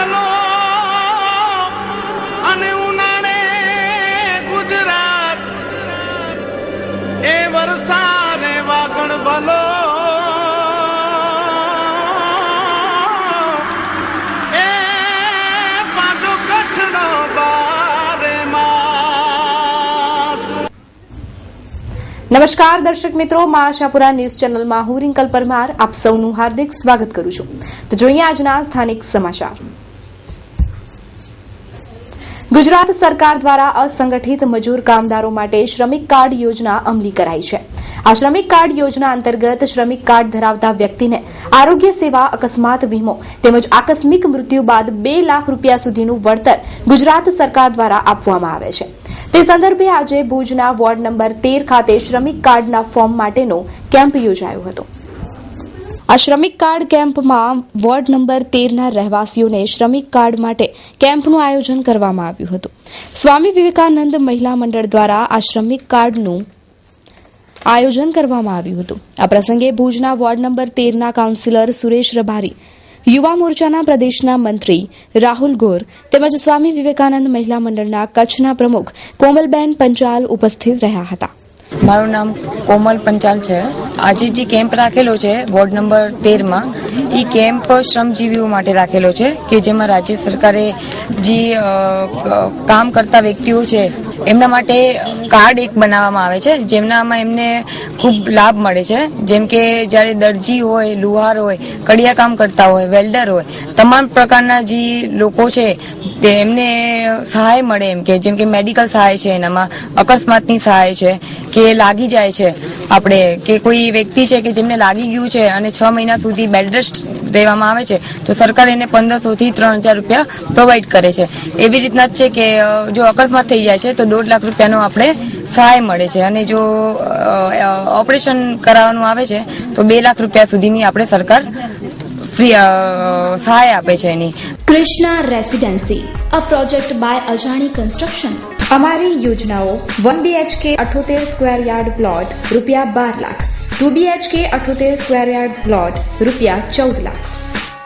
ભલો અને ઉનાળે ગુજરાત એ વરસાદે વાગણ ભલો એ પાછો કચ્છનો બારે માસ। નમસ્કાર દર્શક મિત્રો, માં આશાપુરા ન્યૂઝ ચેનલમાં હું રિંકલ પરમાર આપ સૌનું હાર્દિક સ્વાગત કરું છું। તો જોઈએ આજના સ્થાનિક સમાચાર। ગુજરાત સરકાર દ્વારા અસંગઠિત મજૂર કામદારો માટે શ્રમિક કાર્ડ યોજના અમલી કરાઈ છે। આ શ્રમિક કાર્ડ યોજના અંતર્ગત શ્રમિક કાર્ડ ધરાવતા વ્યક્તિને આરોગ્ય સેવા, અકસ્માત વીમો તેમજ આકસ્મિક મૃત્યુ બાદ 2 લાખ રૂપિયા સુધીનું વળતર ગુજરાત સરકાર દ્વારા આપવામાં આવે છે। તે સંદર્ભે આજે ભુજના વોર્ડ નંબર 13 ખાતે શ્રમિક કાર્ડના ફોર્મ માટેનો કેમ્પ યોજાયો હતો। આ શ્રમિક કાર્ડ કેમ્પમાં વોર્ડ નંબર 13ના રહેવાસીઓને શ્રમિક કાર્ડ માટે કેમ્પનું આયોજન કરવામાં આવ્યું હતું। સ્વામી વિવેકાનંદ મહિલા મંડળ દ્વારા આ શ્રમિક કાર્ડનું આયોજન કરવામાં આવ્યું હતું। આ પ્રસંગે ભુજના વોર્ડ નંબર 13ના કાઉન્સિલર સુરેશ રબારી, યુવા મોરચાના પ્રદેશના મંત્રી રાહુલ ગોર તેમજ સ્વામી વિવેકાનંદ મહિલા મંડળના કચ્છના પ્રમુખ કોમલબેન પંચાલ ઉપસ્થિત રહ્યા હતા। મારું નામ કોમલ પંચાલ છે। આજે જે કેમ્પ રાખેલો છે વોર્ડ નંબર 13માં, એ કેમ્પ શ્રમજીવીઓ માટે રાખેલો છે કે જેમાં રાજ્ય સરકારે જે કામ કરતા વ્યક્તિઓ છે એમના માટે કાર્ડ એક બનાવવામાં આવે છે, જેમનામાં એમને ખૂબ લાભ મળે છે। જેમ કે જ્યારે દરજી હોય, લુહાર હોય, કડિયા કામ કરતા હોય, વેલ્ડર હોય, તમામ પ્રકારના જે લોકો છે તેમને સહાય મળે, એમ કે જેમ કે મેડિકલ સહાય છે, એનામાં અકસ્માતની સહાય છે કે લાગી જાય છે આપણે કે કોઈ વ્યક્તિ છે કે જેમને લાગી ગયું છે અને 6 મહિના સુધી બેડ રેસ્ટ રહેવામાં આવે છે તો સરકાર એને 1500 થી 3000 રૂપિયા પ્રોવાઈડ કરે છે। એવી રીતના જ છે કે જો અકસ્માત થઈ જાય છે તો 1.5 લાખ રૂપિયાનો આપણે સહાય મળે છે અને જો ઓપરેશન કરાવવાનું આવે છે તો 2 લાખ રૂપિયા સુધીની આપણે સરકાર ફ્રી સહાય આપે છે એની। Krishna residency, a project by Ajani construction. અમારી યોજનાઓ 1 BHK 78 સ્ક્વેર યાર્ડ પ્લોટ રૂપિયા 12 lakh, 2 BHK 78 square yard plot રૂપિયા 14 lakh,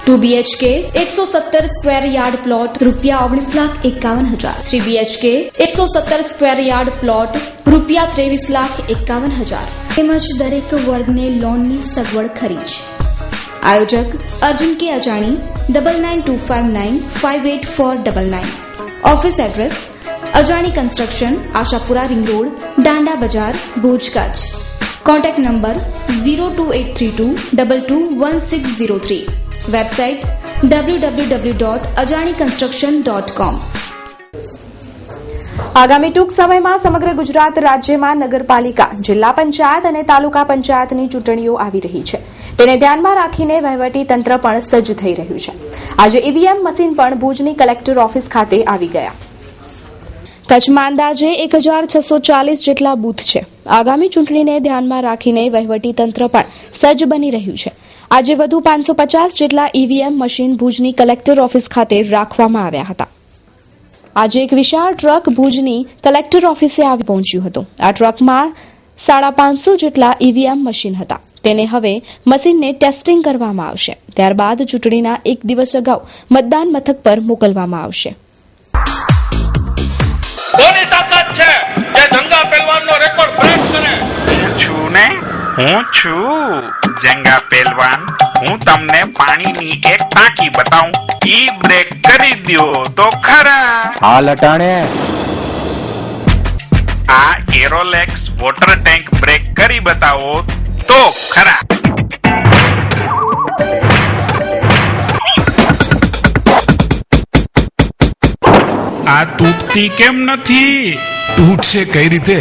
2 BHK 170 square yard plot રૂપિયા 19,51,000, 3 BHK 170 સ્ક્વેર યાર્ડ પ્લોટ રૂપિયા 23,51,000 તેમજ દરેક વર્ગને લોનની સગવડ ખરી છે। આયોજક અર્જુન કે અજાણી 9925958499। ઓફિસ એડ્રેસ અજાણી construction, Ashapura ring road, Danda બજાર, Bhuj, Kutch. Contact number 02832221603। Website www.ajaniconstruction.com। આગામી ટૂંક સમયમાં સમગ્ર ગુજરાત રાજ્યમાં નગરપાલિકા, જિલ્લા પંચાયત અને તાલુકા પંચાયતની ચૂંટણીઓ આવી રહી છે। તેને ધ્યાનમાં રાખીને વહીવટી તંત્ર પણ સજ્જ થઈ રહ્યું છે। આજે ઈવીએમ મશીન પણ ભુજની કલેક્ટર ઓફિસ ખાતે આવી ગયા। કચ્છમાં અંદાજે 1640 જેટલા બૂથ છે। આગામી ચૂંટણીને ધ્યાનમાં રાખીને વહીવટી તંત્ર પણ સજ્જ બની રહ્યું છે। આજે વધુ 550 જેટલા ઈવીએમ મશીન ભુજની કલેક્ટર ઓફિસ ખાતે રાખવામાં આવ્યા હતા। આજે એક વિશાળ ટ્રક ભુજની કલેક્ટર ઓફિસે આવી પહોંચ્યું હતું। આ ટ્રકમાં 550 જેટલા ઈવીએમ મશીન હતા। તેને હવે મશીનને ટેસ્ટિંગ કરવામાં આવશે, ત્યારબાદ ચૂંટણીના 1 દિવસ અગાઉ મતદાન મથક પર મોકલવામાં આવશે। કોની તાકાત છે જે જંગા પહેલવાનનો રેકોર્ડ બ્રેક કરે? હું છું જંગા પહેલવાન। હું તમને પાણીની એક ટાંકી બતાવું, ઈ બ્રેક કરી દ્યો તો ખરા। હાલ અટાણે આ એરોલેક્સ વોટર ટેન્ક બ્રેક કરી બતાવો તો ખરા। આ તૂટતી કેમ નથી? તૂટશે કઈ રીતે?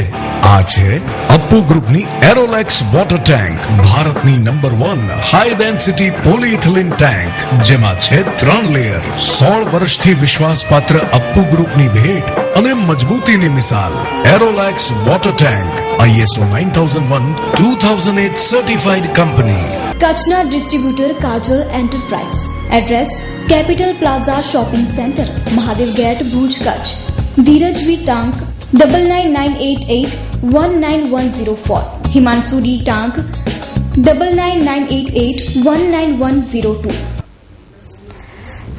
આ છે અપ્પુ ગ્રુપની એરોલેક્સ વોટર ટેન્ક, ભારતની number 1 high density polyethylene tank, જેમાં છે 3 લેયર। 16 વર્ષથી વિશ્વાસપાત્ર અપ્પુ ગ્રુપની ભેટ અને મજબૂતીની મિસાલ। Aerolex water tank ISO 9001:2008 certified company. કચ્છના distributor Kajal enterprise. Address capital plaza shopping centre, Mahadev gate, Bhuj, Kutch. ધીરજવી ટાંક 9998819104, હિમાંશુ ડી ટાંક 9998819102।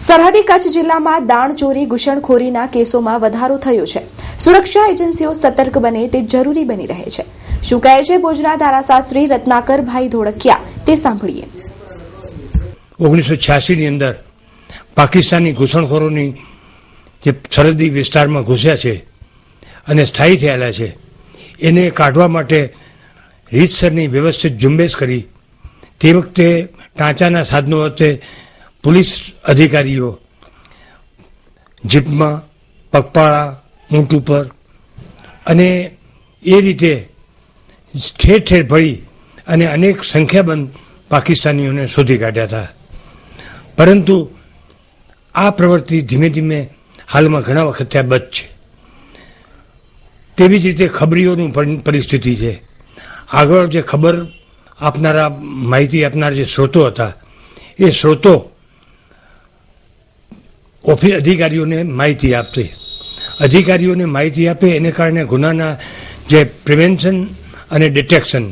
સરહદી કચ્છ જિલ્લામાં દાણચોરી ઘૂસણખોરીના કેસોમાં વધારો થયો છે. સુરક્ષા એજન્સીઓ સતર્ક બને તે જરૂરી બની રહે છે. શું કહે છે ભુજના ધારાશાસ્ત્રી રત્નાકરભાઈ ધોળકિયા, તે સાંભળીએ. 1986 ની અંદર પાકિસ્તાની ઘૂસણખોરોની જે સરહદી વિસ્તારમાં ઘૂસ્યા છે અને સ્થાયી થયેલા છે એને કાઢવા માટે રીતસરની વ્યવસ્થિત ઝુંબેશ કરી. તે વખતે ટાંચાના સાધનો વખતે પોલીસ અધિકારીઓ જીપમાં, પગપાળા, ઊંટ ઉપર અને એ રીતે ઠેર ઠેર ભળી અને અનેક સંખ્યાબંધ પાકિસ્તાનીઓને શોધી કાઢ્યા હતા. પરંતુ આ પ્રવૃત્તિ ધીમે ધીમે હાલમાં ઘણા વખત ત્યાં બંધ છે. તેવી જ રીતે ખબરીઓનું પરિસ્થિતિ છે. આગળ જે ખબર આપનારા, માહિતી આપનારા જે સ્ત્રોતો હતા એ સ્ત્રોતો અધિકારીઓને માહિતી આપશે. અધિકારીઓને માહિતી આપે એને કારણે ગુનાના જે પ્રિવેન્શન અને ડિટેક્શન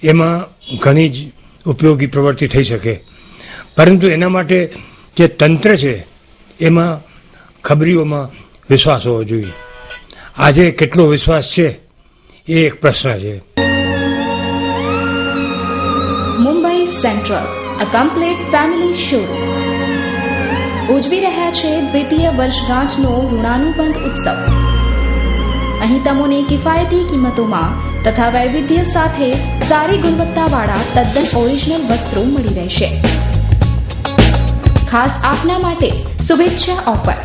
એમાં ઘણી જ ઉપયોગી પ્રવૃત્તિ થઈ શકે. પરંતુ એના માટે જે તંત્ર છે એમાં ખબરીઓમાં વિશ્વાસ હોવો જોઈએ. આજે કેટલો વિશ્વાસ છે એ એક પ્રશ્ન છે. મુંબઈ સેન્ટ્રલ, અ કમ્પ્લીટ ફેમિલી શોરૂમ, ઉજવી રહ્યા છે દ્વિતીય વર્ષગાંઠનો ઋણાનુબંધ ઉત્સવ. અહીં તમને કિફાયતી કિંમતોમાં તથા વૈવિધ્ય સાથે સારી ગુણવત્તાવાળા તદ્દન ઓરિજિનલ વસ્ત્રો મળી રહેશે. ખાસ આપના માટે શુભેચ્છા ઓફર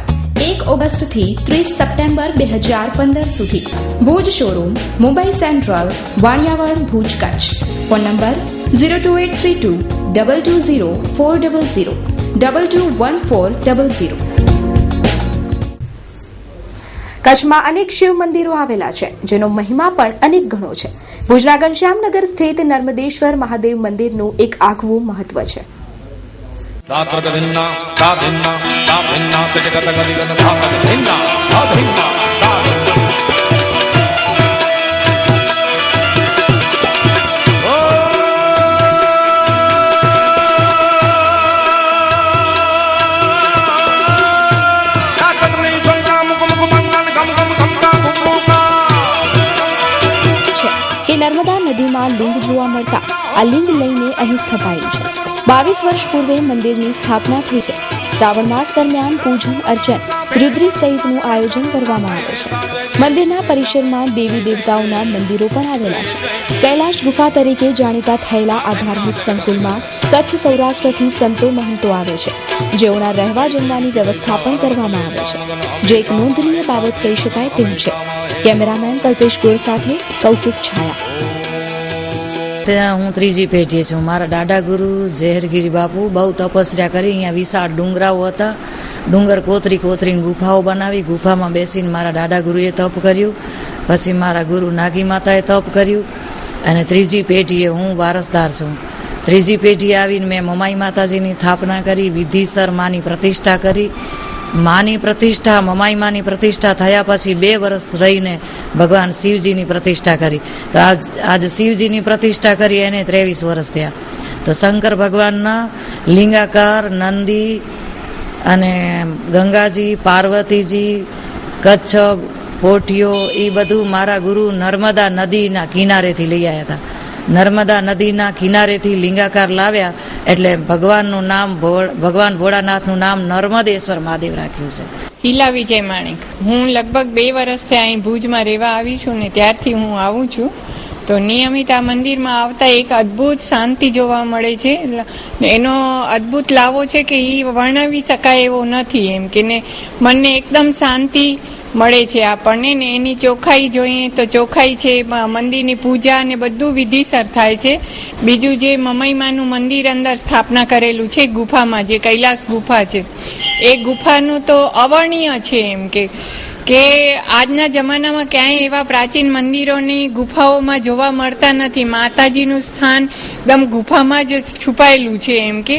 1 ઓગસ્ટથી 30 સપ્ટેમ્બર 2015 સુધી. Bhuj showroom, Mumbai central, Vaniyawad, Bhuj, Kutch. Phone number 02832 220 400 221400. કચ્છમાં અનેક શિવ મંદિરો આવેલા છે, જેનો મહિમા પણ અનેક ગણો છે. ભુજના ઘનશ્યામનગર સ્થિત નર્મદેશ્વર મહાદેવ મંદિરનું એક આગવું મહત્વ છે. નર્મદા નદીમાં લિંગ જોવા મળતા આ લિંગ લઈને અહીં સ્થપાયું છે. 22 વર્ષ પૂર્વે મંદિરની સ્થાપના થઈ છે. શ્રાવણ માસ દરમિયાન પૂજન, અર્ચન, રુદ્રી સહિતનું આયોજન કરવામાં આવે છે. મંદિરના પરિસરમાં દેવી દેવતાઓના મંદિરો પણ આવેલા છે. કૈલાશ ગુફા તરીકે જાણીતા થયેલા આ ધાર્મિક સંકુલમાં કચ્છ સૌરાષ્ટ્રથી સંતો મહંતો આવે છે, જેઓના રહેવા જમવાની વ્યવસ્થા પણ કરવામાં આવે છે, જે એક નોંધનીય બાબત કહી શકાય તેમ છે. કેમેરામેન કલ્પેશ ગોર સાથે કૌશિક છાયા. ત્યાં હું ત્રીજી પેઢી છું. મારા દાદા ગુરુ ઝેરગીરી બાપુ બહુ તપસ્યા કરી. અહીંયા વિશાળ ડુંગરાઓ હતા. ડુંગર કોતરીને ગુફાઓ બનાવી. ગુફામાં બેસીને મારા દાદા ગુરુએ તપ કર્યું. પછી મારા ગુરુ નાગી માતાએ તપ કર્યું. અને ત્રીજી પેઢીએ હું વારસદાર છું. ત્રીજી પેઢી આવીને મેં મમાઈ માતાજીની સ્થાપના કરી. વિધિસર માની પ્રતિષ્ઠા કરી. માની પ્રતિષ્ઠા, મમાઈ માની પ્રતિષ્ઠા થયા પછી 2 વર્ષ રહીને ભગવાન શિવજીની પ્રતિષ્ઠા કરી. તો આજ શિવજીની પ્રતિષ્ઠા કરી એને 23 વર્ષ થયા. તો શંકર ભગવાનના લિંગાકાર, નંદી અને ગંગાજી, પાર્વતીજી, કચ્છ, પોઠીઓ એ બધું મારા ગુરુ નર્મદા નદીના કિનારેથી લઈ આવ્યા હતા. નર્મદા નદીના કિનારેથી લિંગાકાર લાવ્યા એટલે ભગવાનનું નામ, ભગવાન ભોળાનાથનું નામ નર્મદેશ્વર મહાદેવ રાખ્યું છે. શીલા વિજય માણેક. હું લગભગ 2 વર્ષથી અહીં ભુજમાં રહેવા આવી છું ને ત્યારથી હું આવું છું. તો નિયમિત આ મંદિરમાં આવતા એક અદ્ભુત શાંતિ જોવા મળે છે. એનો અદ્ભુત લાવો છે કે એ વર્ણવી શકાય એવો નથી. એમ કે ને મનને એકદમ શાંતિ મળે છે આપણને. ને એની ચોખ્ખાઈ જોઈએ તો ચોખ્ખાઈ છે. મંદિરની પૂજા ને બધું વિધિસર થાય છે. બીજું જે મમાઈમાનું મંદિર અંદર સ્થાપના કરેલું છે ગુફામાં, જે કૈલાસ ગુફા છે, એ ગુફાનું તો અવર્ણનીય છે. એમ કે આજના જમાનામાં ક્યાંય એવા પ્રાચીન મંદિરોની ગુફાઓમાં જોવા મળતા નથી. માતાજીનું સ્થાન એકદમ ગુફામાં જ છુપાયેલું છે. એમ કે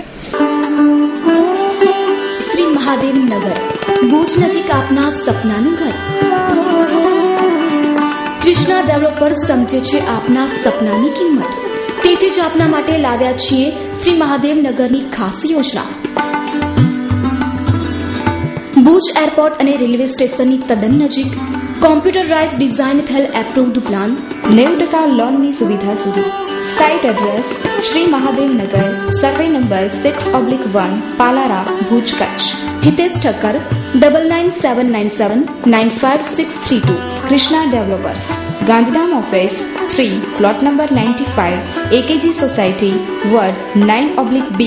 શ્રી મહાદેવ નગર, ભુજ નજીક આપના સપનાનું ઘર. કૃષ્ણા ડેવલપર સમજે છે આપના સપનાની કિંમત. તેથી જ આપના માટે લાવ્યા છીએ શ્રી મહાદેવ નગરની ખાસ યોજના. ભુજ એરપોર્ટ અને રેલવે સ્ટેશનની તદ્દન નજીક કોમ્પ્યુટરાઇઝ ડિઝાઇન થયેલ એપ્રુવ્ડ પ્લાન 90% લોનની સુવિધા સુધી. Site address Shri Mahadev Nagar, survey number 6/1, Palara, Bhuj, Kutch. Hitesh Thakkar 9979795632. Krishna developers, Gandhidham office 3, plot number 95, AKG society, ward 9/B,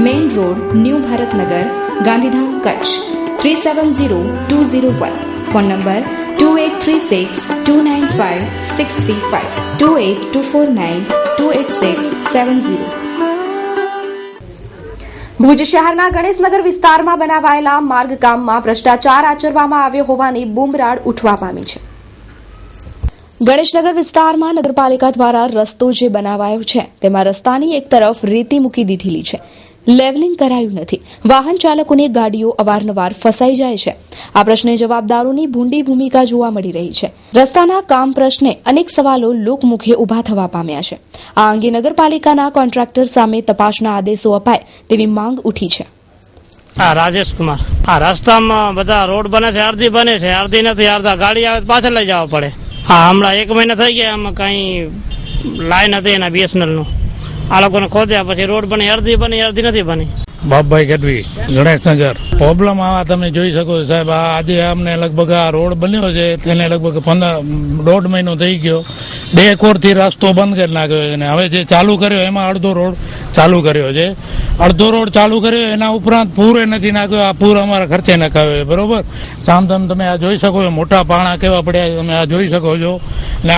main road, new Bharatnagar, Gandhidham, Kutch 370201. Phone number 2836295635, 2824928670. Bhuj શહેરના ગણેશનગર વિસ્તારમાં બનાવાયેલા માર્ગકામમાં ભ્રષ્ટાચાર આચરવામાં આવ્યો હોવાની બૂમરાડ ઉઠવા પામી છે. ગણેશનગર વિસ્તારમાં નગરપાલિકા દ્વારા રસ્તો જે બનાવાયો છે તેમાં રસ્તાની એક તરફ રેતી મૂકી દીધેલી છે. લેવલિંગ કરાયું નથી. વાહન ચાલકોની ગાડીઓ અવારનવાર ફસાઈ જાય છે. આ પ્રશ્ને જવાબદારોની ભૂંડી ભૂમિકા જોવા મળી રહી છે. રસ્તાના કામ પ્રશ્ને અનેક સવાલો લોકમુખે ઉભા થવા પામ્યા છે. આ અંગે નગરપાલિકાના કોન્ટ્રાક્ટર સામે તપાસના આદેશો અપાય તેવી માંગ ઉઠી છે. રાજેશ કુમાર, આ રસ્તામાં બધા રોડ બને છે, અડધી બને છે, અડધી નથી. અડધા ગાડી આવે પાછળ લઈ જવા પડે. હા, હમણાં 1 મહિના થઈ ગયા, આમાં કઈ લાઈન હતી એના BSNL નું. આ લોકોને ખોદ્યા પછી રોડ બની, અડધી નથી બની. બાપભાઈ ગઢવી, ગણેશનગર. પ્રોબ્લેમ આવા તમે જોઈ શકો છો સાહેબ. આજે અમને લગભગ આ રોડ બન્યો છે તેને લગભગ 1.5 મહિનો થઈ ગયો. 2 કોરથી રસ્તો બંધ કરી નાખ્યો છે અને હવે જે ચાલુ કર્યો એમાં અડધો રોડ ચાલુ કર્યો છે. અડધો રોડ ચાલુ કર્યો એના ઉપરાંત પૂરે નથી નાખ્યો. આ પૂર અમારા ખર્ચે નખાવ્યો છે, બરોબર. સામસામ તમે આ જોઈ શકો છો, મોટા પાણા કેવા પડ્યા છે તમે આ જોઈ શકો છો. અને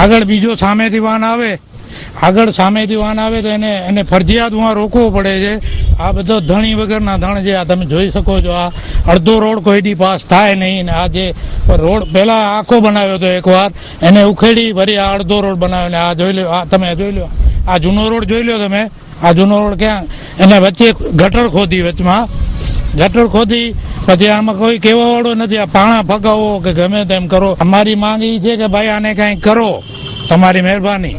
આગળ બીજો સામેથી વાહન આવે તો એને ફરજિયાત વहाँ રોકવો પડે છે. આ બધો ધણી વગરના ધણ છે. આ તમે જોઈ શકો છો. આ અડધો રોડ કોઈથી પાસ થાય નહીં. આ જે રોડ પહેલા આખો બનાવ્યો હતો એકવાર, એને ઉખેડી ફરી આ અડધો રોડ બનાવ્યો ને આ જોઈ લો. આ તમે જોઈ લો, આ જૂનો રોડ જોઈ લો તમે. આ જૂનો રોડ ક્યાં, એને વચ્ચે ગટર ખોદી, વચમાં ગટર ખોદી પછી આમાં કોઈ કહેવા વાળો નથી. આ પાણા ફગાવો કે ગમે તેમ કરો. અમારી માંગ એ છે કે ભાઈ આને કાંઈ કરો, તમારી મહેરબાની,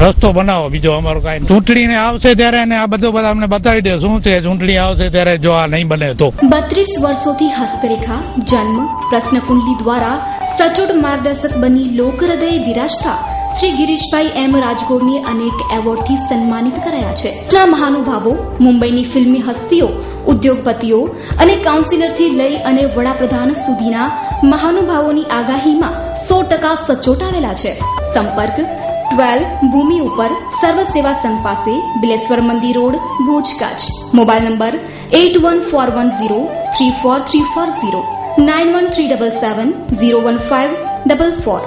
રસ્તો બનાવો. બીજો અમારો કાંઈ ચૂંટણીને આવશે ત્યારે એને આ બધું બધા અમને બતાવી દે શું છે. ચૂંટણી આવશે ત્યારે જો આ નહીં બને તો. 32 વર્ષોથી હસ્તરેખા, જન્મ, પ્રશ્નકુંડલી દ્વારા સચોટ માર્ગદર્શક બની લોકહૃદયે બિરાજતા શ્રી ગિરીશભાઈ એમ રાજગોરને અનેક એવોર્ડથી સન્માનિત કરાયા છે. ના મહાનુભાવો, મુંબઈની ફિલ્મી હસ્તીઓ, ઉદ્યોગપતિઓ અને કાઉન્સિલરથી લઈ અને વડાપ્રધાન સુધીના મહાનુભાવોની આગાહીમાં 100% સચોટ આવેલા છે. સંપર્ક 12 ભૂમિ ઉપર સર્વ સેવા સંઘ પાસે, બિલેશ્વર મંદિર road, Bhuj, Kutch. Mobile number 8141034340, 9137701544.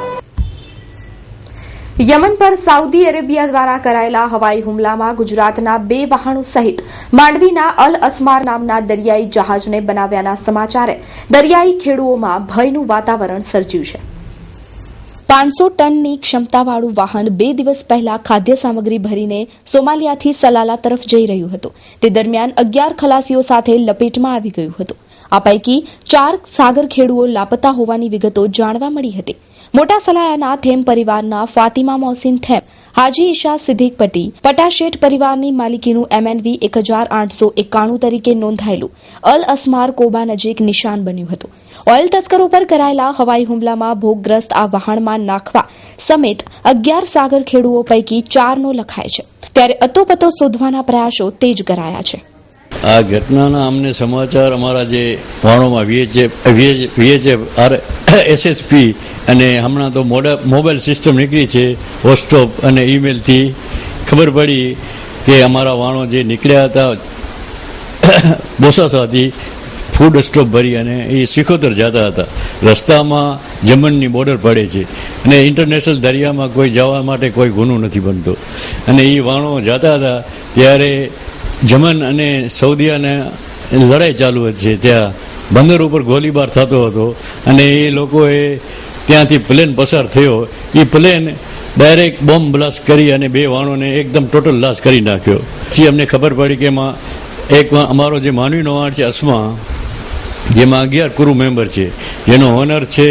Yemen પર સાઉદી અરેબિયા દ્વારા કરાયેલા હવાઈ હુમલામાં ગુજરાતના 2 વાહનો સહિત માંડવીના અલ અસ્માર નામના દરિયાઈ જહાજને બનાવ્યાના સમાચારે દરિયાઈ ખેડૂઓમાં ભયનું વાતાવરણ સર્જ્યું છે. 500 ટનની ક્ષમતાવાળું વાહન 2 દિવસ પહેલા ખાદ્ય સામગ્રી ભરીને સોમાલિયાથી સલાલા તરફ જઈ રહ્યું હતું. તે દરમિયાન 11 ખલાસીઓ સાથે લપેટમાં આવી ગયું હતું. આ પૈકી 4 સાગર ખેડૂઓ લાપતા હોવાની વિગતો જાણવા મળી હતી. મોટા સલાયાના થેમ પરિવારના ફાતિમા મોહસિન થેમ, હાજી ઇશા સિદ્દીક પટી, પટાશેઠ પરિવારની માલિકીનું MNV 1891 તરીકે નોંધાયેલું અલ અસ્માર કોબા નજીક નિશાન બન્યું હતું. ઓઇલ તસ્કરો પર કરાયેલા હવાઈ હુમલામાં ભોગગ્રસ્ત આ વહાણમાં નાખવા સમેત 11 સાગર ખેડૂઓ પૈકી 4નો લખાય છે. ત્યારે અતોપતો શોધવાના પ્રયાસો તેજ કરાયા છે. આ ઘટનાના અમને સમાચાર અમારા જે વાણોમાં SSP અને હમણાં તો મોબાઈલ સિસ્ટમ નીકળી છે, વોટ્સઅપ અને ઈમેલથી ખબર પડી કે અમારા વાણો જે નીકળ્યા હતા બોસાસાથી ફૂડ સ્ટોપ ભરી અને એ સિખોતર જતા હતા. રસ્તામાં જમનની બોર્ડર પડે છે અને ઇન્ટરનેશનલ દરિયામાં કોઈ જવા માટે કોઈ ગુનો નથી બનતો. અને એ વાણો જતા હતા ત્યારે જમન અને સૌદીયાને લડાઈ ચાલુ છે. ત્યાં બંદર ઉપર ગોળીબાર થતો હતો અને એ લોકોએ ત્યાંથી પ્લેન પસાર થયો. એ પ્લેન ડાયરેક્ટ બોમ્બ બ્લાસ્ટ કરી અને 2 વાણોને એકદમ ટોટલ લાશ કરી નાખ્યો. પછી અમને ખબર પડી કે એમાં એક અમારો જે માનવીનો વાણ છે અસ્મા, જેમાં 11 ક્રૂ મેમ્બર છે, જેનો ઓનર છે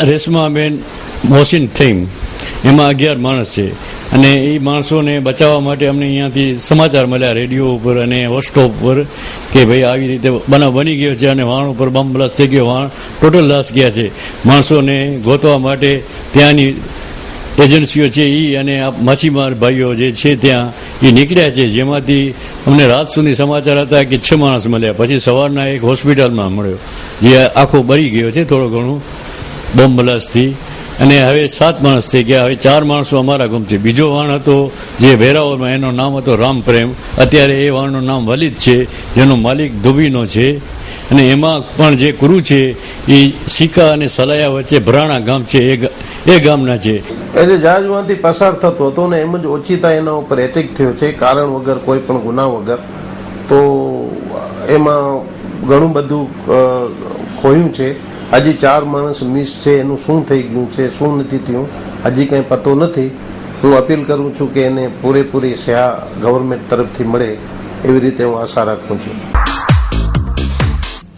રેશમાબેન મોહસિન થેમ. એમાં 11 માણસ છે અને એ માણસોને બચાવવા માટે અમને અહીંયાથી સમાચાર મળ્યા રેડિયો ઉપર અને વોટ્સઅપ ઉપર કે ભાઈ આવી રીતે બનાવ બની ગયો છે અને વાણ ઉપર બોમ્બ બ્લાસ્ટ થઈ ગયો, વાણ ટોટલ લાશ ગયા છે. માણસોને ગોતવા માટે ત્યાંની એજન્સીઓ છે એ અને માછીમાર ભાઈઓ જે છે ત્યાં એ નીકળ્યા છે, જેમાંથી અમને રાત સુધી સમાચાર હતા કે 6 માણસ મળ્યા. પછી સવારના એક હોસ્પિટલમાં મળ્યો જે આખો બળી ગયો છે થોડો ઘણું બોમ્બ બ્લાસ્ટથી, અને હવે 7 માણસ થઈ ગયા. હવે 4 માણસો અમારા ગુમ છે. બીજો વાણ હતો જે વેરાવળમાં, એનો નામ હતો રામપ્રેમ. અત્યારે એ વાણનું નામ વલિદ છે, જેનો માલિક ધુબીનો છે. અને એમાં પણ જે ક્રૂ છે એ સિક્કા અને સલાયા વચ્ચે ભરાણા ગામ છે એ ગામના છે. એ જે જહાજમાંથી પસાર થતો હતો ને એમ જ ઓચિતા એના ઉપર એટેક થયો છે કારણ વગર, કોઈ પણ ગુના વગર. તો એમાં ઘણું બધું ખોયું છે. હજી 4 માણસ મિસ છે, એનું શું થઈ ગયું છે શું નથી થયું હજી કંઈ પતો નથી. હું અપીલ કરું છું કે એને પૂરેપૂરી સહાય ગવર્મેન્ટ તરફથી મળે એવી રીતે હું આશા રાખું છું.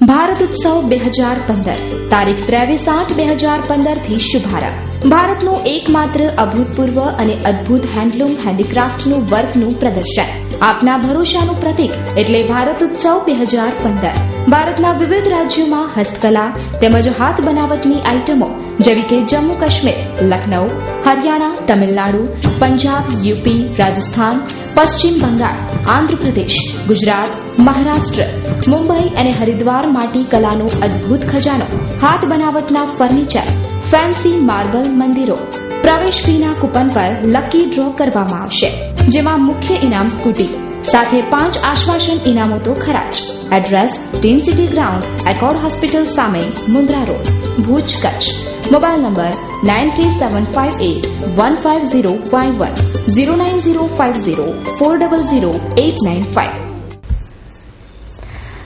ભારત ઉત્સવ 2015 તારીખ 23/8/2015 થી શુભારંભ. ભારતનું એકમાત્ર અભૂતપૂર્વ અને અદ્ભુત હેન્ડલૂમ હેન્ડીક્રાફ્ટનું વર્કનું પ્રદર્શન. આપના ભરોસાનું પ્રતીક એટલે ભારત ઉત્સવ 2015. ભારતના વિવિધ રાજ્યોમાં હસ્તકલા તેમજ હાથ બનાવટની આઇટમો જેવી કે જમ્મુ કાશ્મીર, લખનઉ, હરિયાણા, તમિલનાડુ, પંજાબ, યુપી, રાજસ્થાન, પશ્ચિમ બંગાળ, આંધ્રપ્રદેશ, ગુજરાત, મહારાષ્ટ્ર, મુંબઈ અને હરિદ્વાર માટી કલાનો અદ્ભુત ખજાનો, હાથ બનાવટના ફર્નિચર, ફેન્સી માર્બલ મંદિરો. પ્રવેશ ફીના કૂપન પર લકી ડ્રો કરવામાં આવશે, જેમાં મુખ્ય ઇનામ સ્કૂટી સાથે 5 આશ્વાસન ઇનામો તો ખરા જ. Address tin city ground, accord hospital સામે, Mundra road, Bhuj, Kutch. Mobile number 9375815051 09050400895.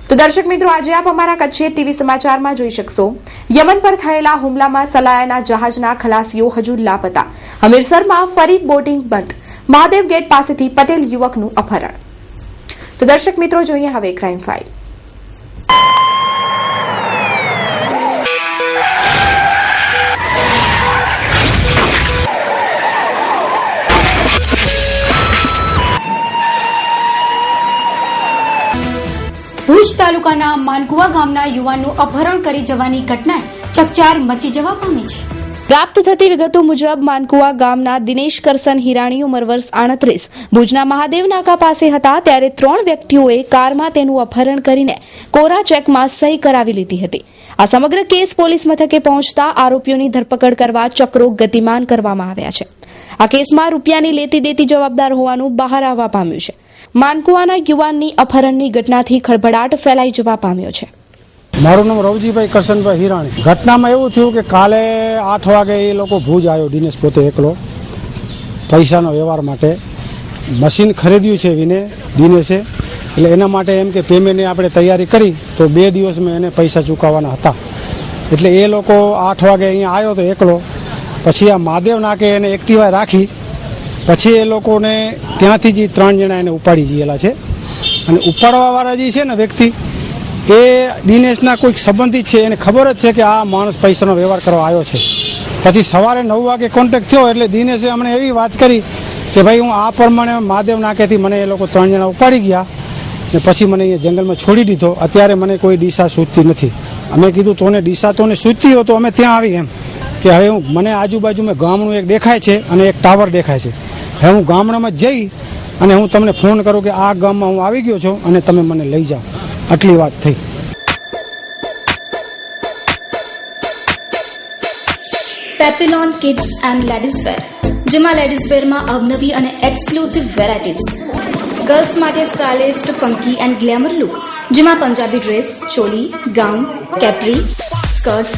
તો દર્શક મિત્રો, આજે આપ અમારા કચ્છી ટીવી સમાચારમાં જોઈ શકશો. યમન પર થયેલા હુમલામાં સલાયાના જહાજના ખલાસીઓ હજુ લાપતા. હમીરસરમાં ફરી બોટિંગ બંધ. મહાદેવ ગેટ પાસેથી પટેલ યુવકનું અપહરણ. તો દર્શક મિત્રો, જોઈએ હવે ક્રાઇમ ફાઇલ. ભુજ તાલુકાના માનકુવા ગામના યુવાનનું અપહરણ કરી જવાની ઘટનાએ ચકચાર મચી જવા પામી છે. પ્રાપ્ત થતી વિગતો મુજબ માનકુવા ગામના દિનેશ કરસન હિરાણી ઉંમર વર્ષ 38 ભુજના મહાદેવ નાકા પાસે હતા ત્યારે 3 વ્યક્તિઓએ કારમાં તેનું અપહરણ કરીને કોરા ચેકમાં સહી કરાવી લીધી હતી. આ સમગ્ર કેસ પોલીસ મથકે પહોંચતા આરોપીઓની ધરપકડ કરવા ચક્રો ગતિમાન કરવામાં આવ્યા છે. આ કેસમાં રૂપિયાની લેતી દેતી જવાબદાર હોવાનું બહાર આવવા પામ્યું છે. માનકુવાના યુવાનની અપહરણની ઘટનાથી ખળભળાટ ફેલાઈ જવા પામ્યો છે. મારું નામ રવજીભાઈ કરશનભાઈ હિરાણી. ઘટનામાં એવું થયું કે કાલે 8 વાગે એ લોકો ભુજ આવ્યો, દિનેશ પોતે એકલો, પૈસાનો વ્યવહાર માટે. મશીન ખરીદ્યું છે દિનેશે, એટલે એના માટે એમ કે પેમેન્ટની આપણે તૈયારી કરી તો 2 દિવસમાં એને પૈસા ચૂકવવાના હતા. એટલે એ લોકો 8 વાગે અહીંયા આવ્યો તો એકલો. પછી આ મહાદેવ નાકે એને એક્ટિવા રાખી, પછી એ લોકોને ત્યાંથી જે 3 જણા એને ઉપાડી ગયેલા છે. અને ઉપાડવાવાળા જે છે ને વ્યક્તિ, એ દિનેશના કોઈક સંબંધિત છે, એને ખબર જ છે કે આ માણસ પૈસાનો વ્યવહાર કરવા આવ્યો છે. પછી સવારે 9 વાગે કોન્ટેક્ટ થયો એટલે દિનેશે અમને એવી વાત કરી કે ભાઈ હું આ પ્રમાણે મહાદેવ નાકેથી મને એ લોકો 3 જણા ઉપાડી ગયા ને પછી મને અહીંયા જંગલમાં છોડી દીધો. અત્યારે મને કોઈ દિશા સૂચતી નથી. અમે કીધું તોને દિશા તોને સૂચતી હોય તો અમે ત્યાં આવી એમ કે હવે મને આજુબાજુમાં ગામનું એક દેખાય છે અને એક ટાવર દેખાય છે. હવે હું ગામડામાં જઈ અને હું તમને ફોન કરું કે આ ગામમાં હું આવી ગયો છું અને તમે મને લઈ જાઓ. આટલી વાત થઈ. Papillon kids and ladies wear, જેમાં લેડીઝ વેરમાં અવનવી અને એક્સક્લુઝિવ વેરાયટીઝ. ગર્લ્સ માટે stylist, funky and glamour look, જેમાં Punjabi dress, choli, gown, capri, skirts,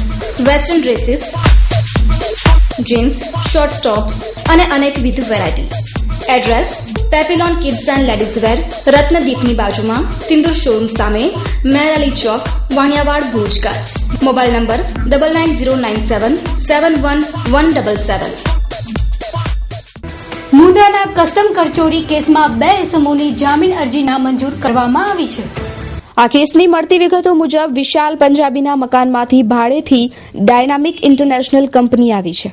western dresses, jeans, short tops અને અનેકવિધ variety. Address Papillon kids and ladies wear, રત્નદીપની બાજુમાં, સિંદૂર શોરૂમ સામે, મેરાલી ચોક, વાણિયાવાડ, ભુજ, કચ્છ. Mobile number 9909771177. મુંદ્રાના કસ્ટમ કરચોરી કેસમાં 2 ઇસમોની જામીન અરજી નામંજૂર કરવામાં આવી છે. આ કેસની મળતી વિગતો મુજબ વિશાલ પંજાબીના મકાનમાંથી ભાડેથી ડાયનામિક ઇન્ટરનેશનલ કંપની આવી છે.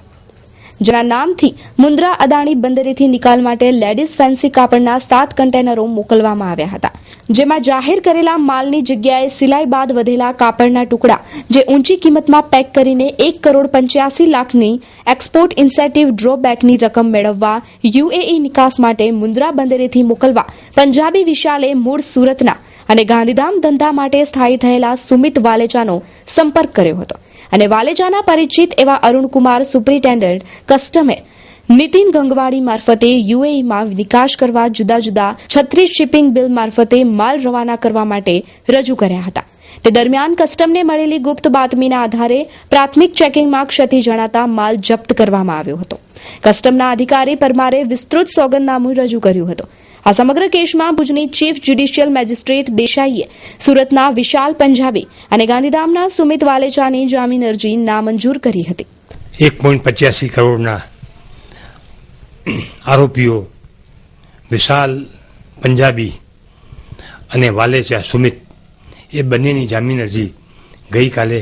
જેના નામથી મુન્દ્રા અદાણી બંદરેથી નિકાલ માટે લેડીઝ ફેન્સી કાપડના 7 કન્ટેનરો મોકલવામાં આવ્યા હતા, જેમાં જાહેર કરેલા માલની જગ્યાએ સિલાઈ બાદ વધેલા કાપડના ટુકડા જે ઊંચી કિંમતમાં પેક કરીને 1,85,00,000ની એક્સપોર્ટ ઇન્સેન્ટિવ ડ્રોબેકની રકમ મેળવવા યુએઈ નિકાસ માટે મુન્દ્રા બંદરેથી મોકલવા પંજાબી વિશાલે મૂળ સુરતના અને ગાંધીધામ ધંધા માટે સ્થાયી થયેલા સુમિત વાલેચાનો સંપર્ક કર્યો હતો અને વાલેચાના પરિચિત એવા અરુણકુમાર સુપ્રિન્ટેન્ડન્ટ કસ્ટમે નીતિન ગંગવાડી મારફતે યુએઈમાં નિકાસ કરવા જુદા જુદા 36 શિપિંગ બિલ મારફતે માલ રવાના કરવા માટે રજૂ કર્યા હતા. તે દરમિયાન કસ્ટમને મળેલી ગુપ્ત બાતમીના આધારે પ્રાથમિક ચેકિંગમાં ક્ષતિ જણાતા માલ જપ્ત કરવામાં આવ્યો હતો. કસ્ટમના અધિકારી પરમારે વિસ્તૃત સોગંદનામું રજૂ કર્યું હતું. આ સમગ્ર કેસમાં ભુજની ચીફ જ્યુડિશિયલ મેજિસ્ટ્રેટ દેસાઈએ સુરતના વિશાલ પંજાબી અને ગાંધીધામના સુમિત વાલેચાની જામીન અરજી નામંજૂર કરી હતી. 1.85 કરોડના આરોપીઓ વિશાલ પંજાબી અને વાલેચા સુમિત એ બંનેની જામીન અરજી ગઈકાલે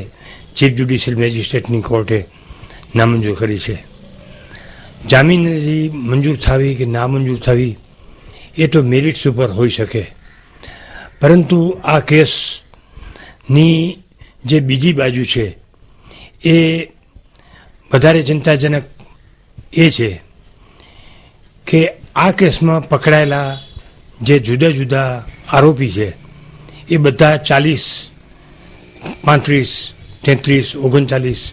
ચીફ જ્યુડિશિયલ મેજિસ્ટ્રેટની કોર્ટે નામંજૂર કરી છે. જામીન અરજી મંજૂર થવી કે નામંજૂર થવી એ તો મેરિટ્સ ઉપર હોઈ શકે, પરંતુ આ કેસની જે બીજી બાજુ છે એ વધારે ચિંતાજનક એ છે કે આ કેસમાં પકડાયેલા જે જુદા જુદા આરોપી છે એ બધા 40, 35, 33, 39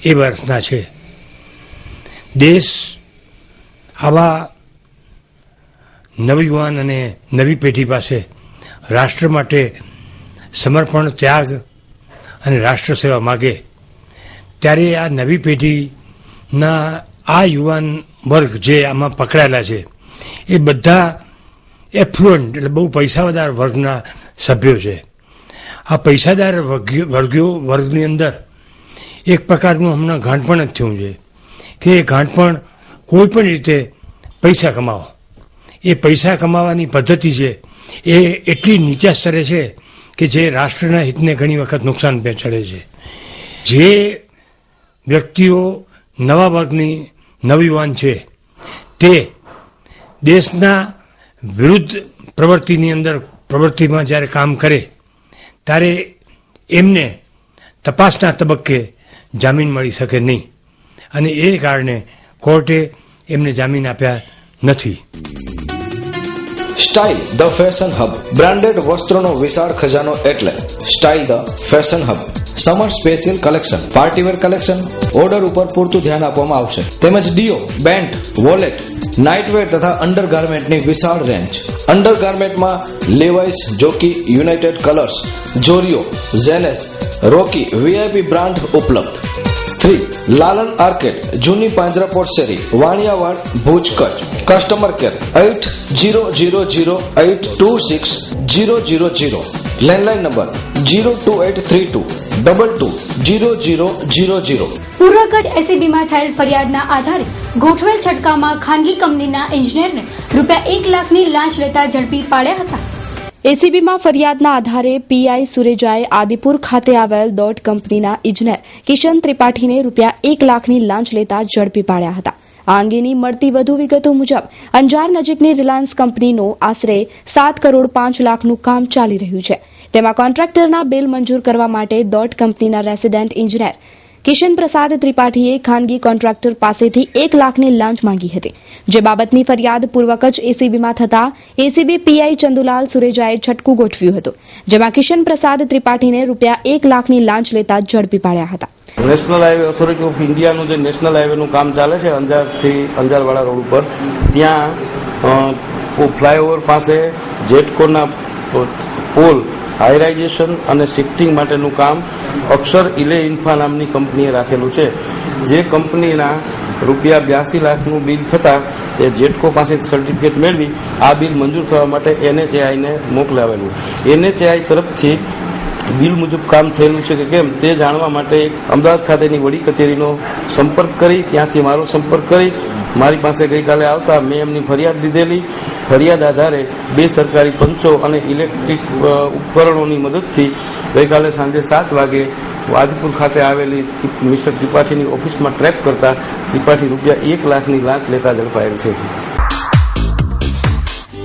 એ વર્ષના છે. દેશ આવા નવયુવાન અને નવી પેઢી પાસે રાષ્ટ્ર માટે સમર્પણ, ત્યાગ અને રાષ્ટ્ર સેવા માગે ત્યારે આ નવી પેઢીના આ યુવાન વર્ગ જે આમાં પકડાયેલા છે એ બધા એફ્લુઅન્ટ એટલે બહુ પૈસાદાર વર્ગના સભ્યો છે. આ પૈસાદાર વર્ગની અંદર એક પ્રકારનું હમણાં ગાંઠપણ જ થયું છે કે એ ગાંઠપણ કોઈ પણ રીતે પૈસા કમાવો, એ પૈસા કમાવાની પદ્ધતિ છે એ એટલી નીચા સ્તરે છે કે જે રાષ્ટ્રના હિતને ઘણી વખત નુકસાન પહોંચાડે છે. જે વ્યક્તિઓ નવા વર્ગની નવયુવાન છે તે દેશના વિરુદ્ધ પ્રવૃત્તિમાં જ્યારે કામ કરે ત્યારે એમને તપાસના તબક્કે જામીન મળી શકે નહીં અને એ કારણે કોર્ટે એમને જામીન આપ્યા નથી. Style the fashion hub branded વસ્ત્રોનો વિશાળ ખજાનો એટલે style the fashion hub. Summer special collection, party wear collection order ઉપર પૂરતું ધ્યાન આપવામાં આવશે. તેમજ ડીઓ, બેન્ટ, વોલેટ, નાઇટવેર તથા અંડરગાર્મેન્ટની વિશાળ રેન્જ. અંડરગાર્મેન્ટમાં લેવાઇસ, જોકી, યુનાઇટેડ કલર્સ, જોરિયો, ઝેનેસ, રોકી વીઆઈપી બ્રાન્ડ ઉપલબ્ધ. 3. લાલન આર્કેડ, જૂની પાંજરાપોળ શેરી, Vaniyawad, Bhuj, Kutch. Customer care 8000826000. Landline number 02832220000. પૂર્વ કચ્છ એસીબીમાં થયેલ ફરિયાદના આધારે ગોઠવેલ છટકામાં ખાનગી કંપનીના એન્જિનિયરને ₹1 લાખની લાંચ લેતા ઝડપી પાડ્યા હતા. એસીબીમાં ફરિયાદના આધારે પીઆઈ સુરેજાએ આદિપુર ખાતે આવેલ ડોટ કંપનીના ઇજનેર કિશન ત્રિપાઠીને ₹1 લાખની લાંચ લેતા ઝડપી પાડ્યા હતા. આ અંગેની મળતી વધુ વિગતો મુજબ અંજાર નજીકની રિલાયન્સ કંપનીનું આશરે 7,05 લાખનું કામ ચાલી રહ્યું છે. તેમાં કોન્ટ્રાક્ટરના બિલ મંજૂર કરવા માટે ડોટ કંપનીના રેસિડેન્ટ ઇજનેર કિશન પ્રસાદ ત્રિપાઠીએ ખાનગી કોન્ટ્રાક્ટર પાસેથી 1 લાખની લાંચ માંગી હતી. જે બાબતની ફરિયાદ પૂર્વ કચ્છ એસીબીમાં થતા એસીબી પીઆઈ ચંદુલાલ સુરેજાએ છટકું ગોઠવ્યું હતું, જેમાં કિશન પ્રસાદ ત્રિપાઠીને ₹1 લાખની લાંચ લેતા ઝડપી પાડ્યા હતા. નેશનલ હાઈવે ઓથોરિટી ઓફ ઇન્ડિયાનું જે નેશનલ હાઈવેનું કામ ચાલે છે અંજારથી અંજારવાળા રોડ ઉપર, ત્યાં ફ્લાયઓવર પાસે જેટકોના પોલ હાયરાઇઝેશન અને શિફ્ટિંગ માટેનું કામ અક્ષર ઇલે ઇન્ફા નામની કંપનીએ રાખેલું છે. જે કંપનીના ₹82 લાખનું બિલ થતાં તે જેટકો પાસેથી સર્ટિફિકેટ મેળવી આ બિલ મંજૂર થવા માટે NHAIને મોકલાવેલું. NHAI તરફથી બિલ મુજબ કામ થયેલું છે કે કેમ તે જાણવા માટે અમદાવાદ ખાતેની વડી કચેરીનો સંપર્ક કરી, ત્યાંથી મારો સંપર્ક કરી મારી પાસે ગઈકાલે આવતા મેં એમની ફરિયાદ લીધેલી. ફરિયાદ આધારે 2 સરકારી પંચો અને ઇલેક્ટ્રિક ઉપકરણોની મદદથી ગઈકાલે સાંજે 7 વાગે આદિપુર ખાતે આવેલી મિસ્ટર ત્રિપાઠીની ઓફિસમાં ટ્રેપ કરતા ત્રિપાઠી રૂપિયા 1 લાખની લાંચ લેતા ઝડપાયેલ છે.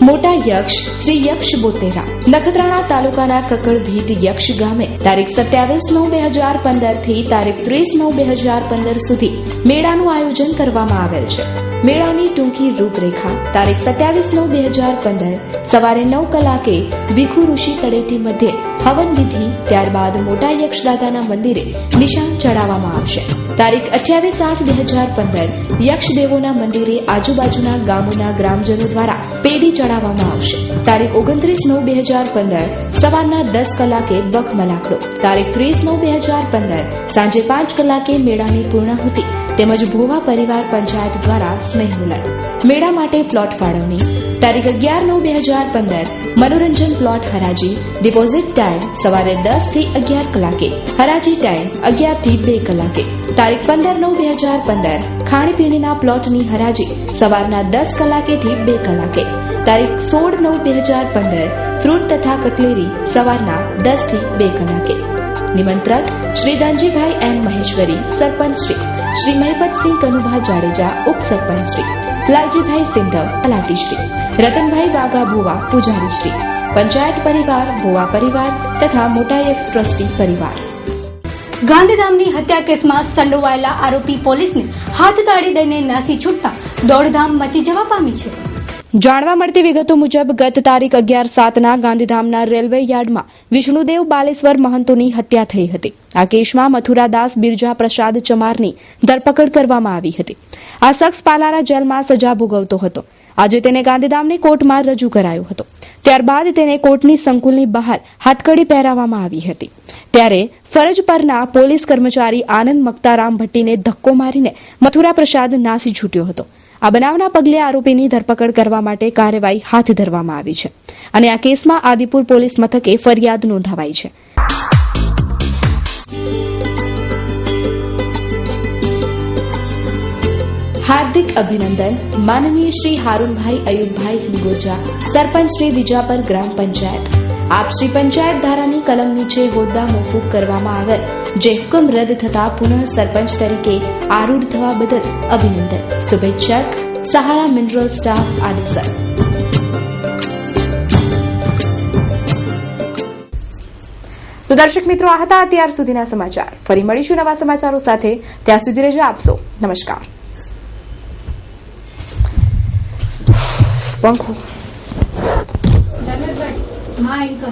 મોટા યક્ષ શ્રી યક્ષ બોતેરા નખત્રાણા તાલુકાના કકડભીટ યક્ષ ગામે તારીખ 27/9/2015 થી તારીખ 30/9/2015 સુધી મેળાનું આયોજન કરવામાં આવેલ છે. મેળાની ટૂંકી રૂપરેખા તારીખ 27/9/2015 સવારે 9 કલાકે ભીખુ ઋષિ તળેટી મધ્યે હવન વિધિ, ત્યારબાદ મોટા યક્ષદાદાના મંદિરે નિશાન ચડાવવામાં આવશે. તારીખ 28/8/2015 યક્ષદેવોના મંદિરે આજુબાજુના ગામોના ગ્રામજનો દ્વારા પેડી ચડાવવામાં આવશે. તારીખ 29/9/2015 સવારના 10 કલાકે બક મલાકડો. તારીખ 30/9/2015 સાંજે 5 કલાકે મેળાની પૂર્ણાહુતિ તેમજ ભોવા પરિવાર પંચાયત દ્વારા સ્નેહ મિલન. મેળા માટે પ્લોટ ફાળવણી તારીખ 11/9/2015 મનોરંજન પ્લોટ હરાજી. ડિપોઝિટ ટાઈમ સવારે 10 થી 11 કલાકે. હરાજી ટાઈમ 11 થી 2 કલાકે. તારીખ 15/9/2015 ખાણીપીણીના પ્લોટની હરાજી સવારના 10 કલાકેથી 2 કલાકે. તારીખ 16/9/2015 ફ્રૂટ તથા કટલેરી સવારના 10 થી 2 કલાકે. નિમંત્રક શ્રી દાનજીભાઈ એમ મહેશ્વરી સરપંચ શ્રી મહિપતસિંહ કનુભા જાડેજા ઉપસરપંચ શ્રી લાલજીભાઈ સિંધવ તલાટી શ્રી રતનભાઈ વાઘા ભુવા પૂજારી શ્રી પંચાયત પરિવાર ભુવા પરિવાર તથા મોટા યક્ષ ટ્રસ્ટી પરિવાર. ગાંધીધામની હત્યા કેસમાં સંડોવાયેલા આરોપી પોલીસને હાથતાળી દઈને નાસી છૂટતા દોડધામ મચી જવા પામી છે. જાણવા મળતી વિગતો મુજબ ગત તારીખ 11/7ના ગાંધીધામના રેલવે યાર્ડમાં વિષ્ણુદેવ બાલેશ્વર મહંતોની હત્યા થઈ હતી. આ કેસમાં મથુરાદાસ બિરજા પ્રસાદ ચમારની ધરપકડ કરવામાં આવી હતી. આ શખ્સ પાલારા જેલમાં સજા ભોગવતો હતો. આજે તેને ગાંધીધામની કોર્ટમાં રજૂ કરાયો હતો. ત્યારબાદ તેને કોર્ટની સંકુલની બહાર હાથકડી પહેરાવવામાં આવી હતી. ત્યારે ફરજ પરના પોલીસ કર્મચારી આનંદ મક્તારામ ભટ્ટીને ધક્કો મારીને મથુરા પ્રસાદ નાસી છૂટ્યો હતો. આ બનાવના પગલે આરોપીની ધરપકડ કરવા માટે કાર્યવાહી હાથ ધરવામાં આવી છે અને આ કેસમાં આદિપુર પોલીસ મથકે ફરિયાદ નોંધાવાઈ છે. હાર્દિક અભિનંદન માનનીય શ્રી હારૂનભાઈ અયુબભાઈ હિંગોજા, સરપંચ શ્રી વિજાપર ગ્રામ પંચાયત. આપ શ્રી પંચાયત ધારાની કલમ નીચે હોદ્દા મોકૂફ કરવામાં આવેલ જે હુકમ રદ થતા પુનઃ સરપંચ તરીકે આરૂઢ થવા બદલ અભિનંદન. શુભેચ્છક સહારા મિનરલ સ્ટાફ આદેસર. તો દર્શક મિત્રો, આ હતા અત્યાર સુધીના સમાચાર. ફરી મળીશું નવા સમાચારો સાથે. ત્યાં સુધી રજા આપશો. નમસ્કાર. પંખો માં એન્કર